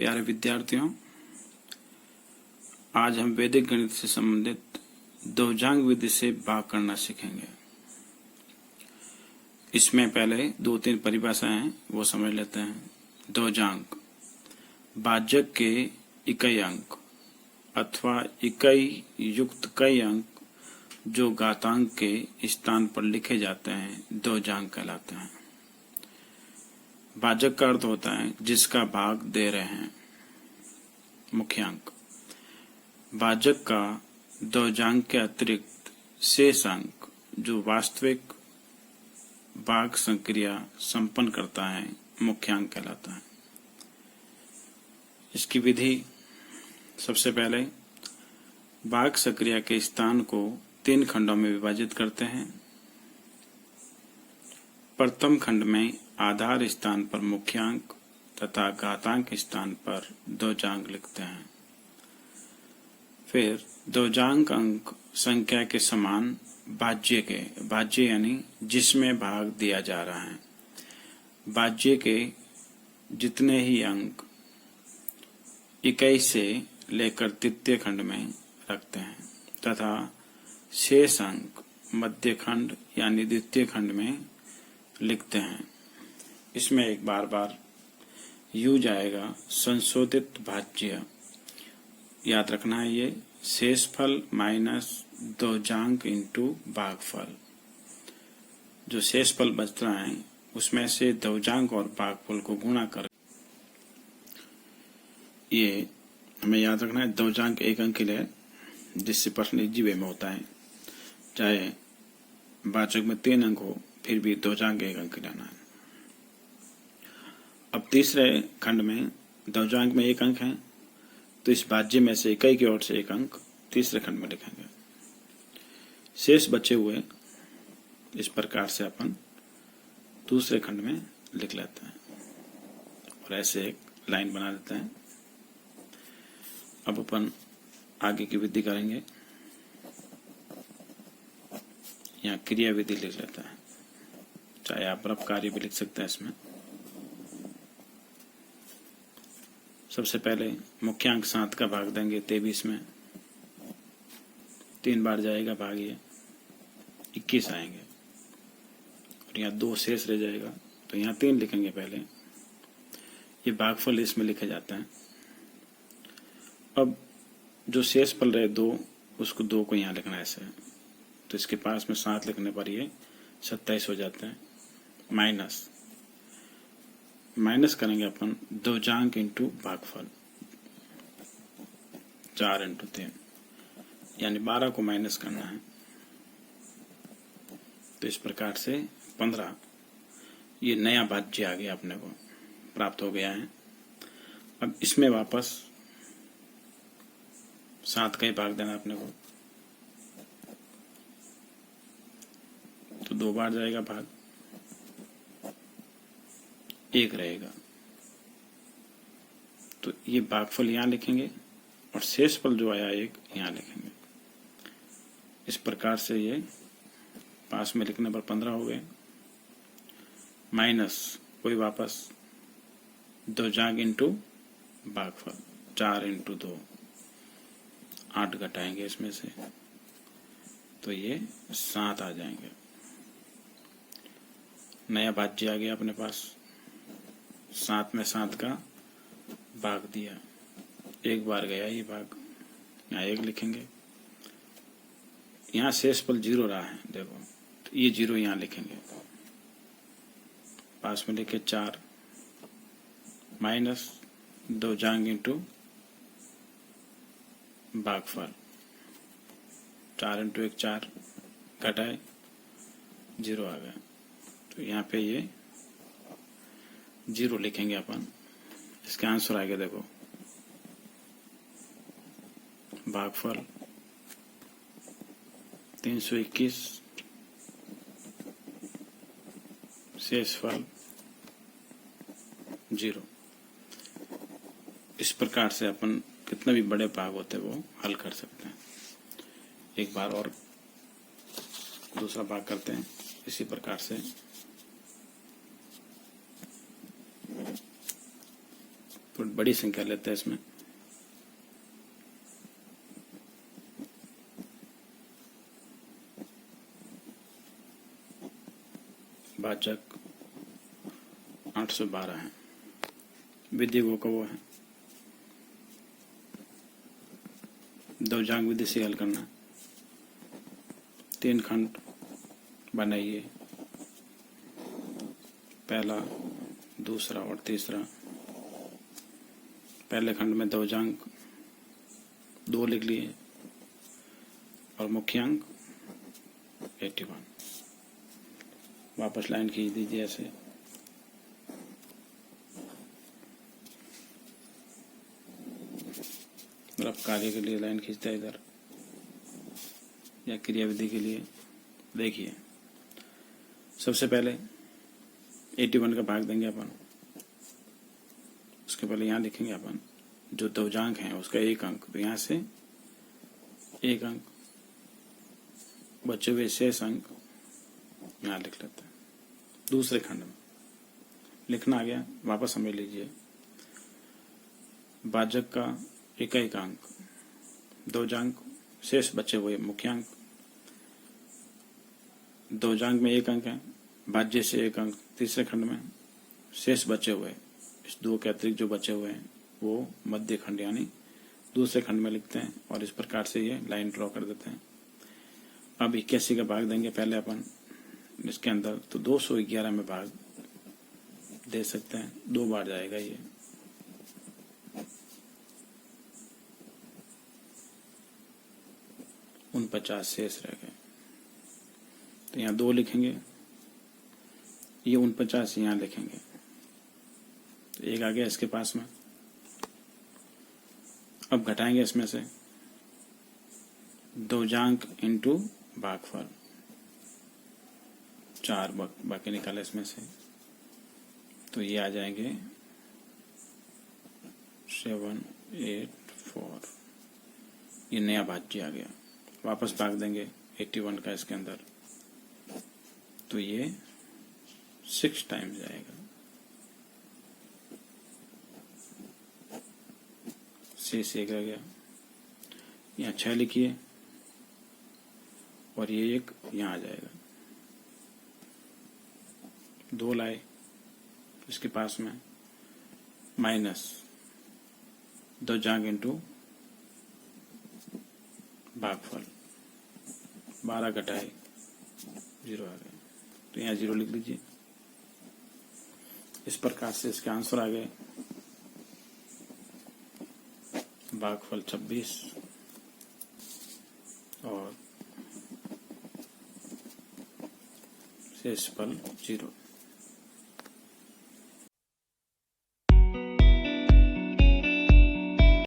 प्यारे विद्यार्थियों, आज हम वैदिक गणित से संबंधित ध्वजांक विधि से भाग करना सीखेंगे। इसमें पहले 2-3 परिभाषाएं हैं, वो समझ लेते हैं। ध्वजांक भाजक के इकाई अंक अथवा इकाई युक्त कई अंक जो घातांक के स्थान पर लिखे जाते हैं ध्वजांक कहलाते हैं। भाजक का अर्थ होता है जिसका भाग दे रहे हैं। मुख्यांक भाजक का ध्वजांक के अतिरिक्त शेष अंक जो वास्तविक भाग संक्रिया संपन्न करता है मुख्यांक कहलाता है। इसकी विधि सबसे पहले भाग संक्रिया के स्थान को 3 खंडों में विभाजित करते हैं। प्रथम खंड में आधार स्थान पर मुख्यांक तथा घातांक स्थान पर ध्वजांक लिखते हैं। फिर ध्वजांक अंक संख्या के समान भाज्य यानी जिसमें भाग दिया जा रहा है, भाज्य के जितने ही अंक इकाई से लेकर तृतीय खंड में रखते हैं तथा शेष अंक मध्य खंड यानी द्वितीय खंड में लिखते हैं। इसमें एक बार यूज आएगा संशोधित भाज्य, याद रखना है। ये शेषफल माइनस ध्वजांक इंटू भागफल। जो शेषफल बच रहा है उसमें से ध्वजांक और भागफल को गुणा कर, ये हमें याद रखना है। ध्वजांक एक अंक के लिए जिससे प्रश्न इजी वे में होता है, चाहे भाजक में 3 अंक हो फिर भी ध्वजांक एक अंक लेना है। अब तीसरे खंड में ध्वजांक में 1 अंक है तो इस भाज्य में से इकाई की ओर से 1 अंक तीसरे खंड में लिखेंगे। शेष बचे हुए इस प्रकार से अपन दूसरे खंड में लिख लेते हैं और ऐसे एक लाइन बना देते हैं। अब अपन आगे की विधि करेंगे। यहाँ क्रिया विधि लिख लेते हैं, चाहे आप रफ कार्य भी लिख सकते हैं इसमें। सबसे पहले मुख्यांक 7 का भाग देंगे 23 में, 3 बार जाएगा भाग, ये 21 आएंगे और यहाँ 2 शेष रह जाएगा तो यहाँ 3 लिखेंगे पहले। ये भागफल इसमें लिखे जाते हैं। अब जो शेष फल रहे 2, उसको 2 को यहाँ लिखना है ऐसे, तो इसके पास में 7 लिखने पर ये 27 हो जाते हैं। माइनस करेंगे अपन ध्वजांक इंटू भागफल, 4 इंटू 3 यानी 12 को माइनस करना है। तो इस प्रकार से 15 ये नया भाज्य आ गया, अपने को प्राप्त हो गया है। अब इसमें वापस 7 का ही भाग देना अपने को, तो 2 बार जाएगा भाग, 1 रहेगा। तो ये भागफल यहाँ लिखेंगे और शेषफल जो आया 1 यहाँ लिखेंगे। इस प्रकार से ये पास में लिखने पर 15 हो गए। माइनस कोई वापस ध्वजांक इंटू भागफल, 4 इंटू 2, 8 घटाएंगे इसमें से तो ये 7 आ जाएंगे। नया भाज्य आ गया अपने पास। 7 में 7 का भाग दिया, 1 बार गया ये भाग, यहाँ 1 लिखेंगे। यहाँ शेषफल 0 रहा है, देखो तो ये 0 यहाँ लिखेंगे, पास में लिखे 4 माइनस ध्वजांक इंटू भागफल, 4 इंटू 1 4 घटाए 0 आ गया। तो यहाँ पे ये 0 लिखेंगे अपन। इसका आंसर आएगा, देखो भागफल 321, शेषफल 0। इस प्रकार से अपन कितने भी बड़े भाग होते हैं वो हल कर सकते हैं। एक बार और दूसरा भाग करते हैं इसी प्रकार से। थोड़ी बड़ी संख्या लेते हैं इसमें। भाजक 812 है। विधि वो का वो है, दो-जांग विधि से हल करना। 3 खंड बनाइए, पहला, दूसरा और तीसरा। पहले खंड में दो-जांग 2 लिख लिए और मुख्यांक 81। वापस लाइन खींच दीजिए ऐसे। मतलब कार्य के लिए लाइन खींचता है इधर, या क्रियाविधि के लिए। देखिए, सबसे पहले 81 का भाग देंगे अपन। उसके पहले यहाँ लिखेंगे अपन जो दो-जांग है उसका 1 अंक, तो यहाँ से 1 अंक, बचे हुए शेष अंक यहाँ लिख लेते हैं। दूसरे खंड में लिखना आ गया, वापस हमें लीजिए। भाजक का 1 अंक, दो-जांग, शेष बचे हुए मुख्यांक। दो-जांग में 1 अंक है, भाज्य से 1 अंक तीसरे खंड में, शेष बचे हुए इस 2 के अतिरिक्त जो बचे हुए हैं वो मध्य खंड यानी दूसरे खंड में लिखते हैं और इस प्रकार से ये लाइन ड्रॉ कर देते हैं। अब 81 का भाग देंगे पहले अपन इसके अंदर, तो 211 में भाग दे सकते हैं, 2 बार जाएगा ये। उन 50 शेष रह गए, तो यहाँ 2 लिखेंगे, ये 49 यहाँ लिखेंगे, तो 1 आ गया इसके पास में। अब घटाएंगे इसमें से दो-जांग इंटू भागफल, 4 बाकी निकाले इसमें से, तो ये आ जाएंगे 784। ये नया भाज्य आ गया। वापस भाग देंगे 81 का इसके अंदर, तो ये 6 टाइम्स जाएगा। शेष 1 रह गया, यहाँ 6 लिखिए और ये 1 यहाँ आ जाएगा। 2 लाए इसके पास में, माइनस दो-जांग इंटू भागफल, 12 घटाए 0 आ गए, तो यहाँ 0 लिख लीजिए। इस प्रकार से इसके आंसर आ गए। भागफल 26 और शेषफल 0।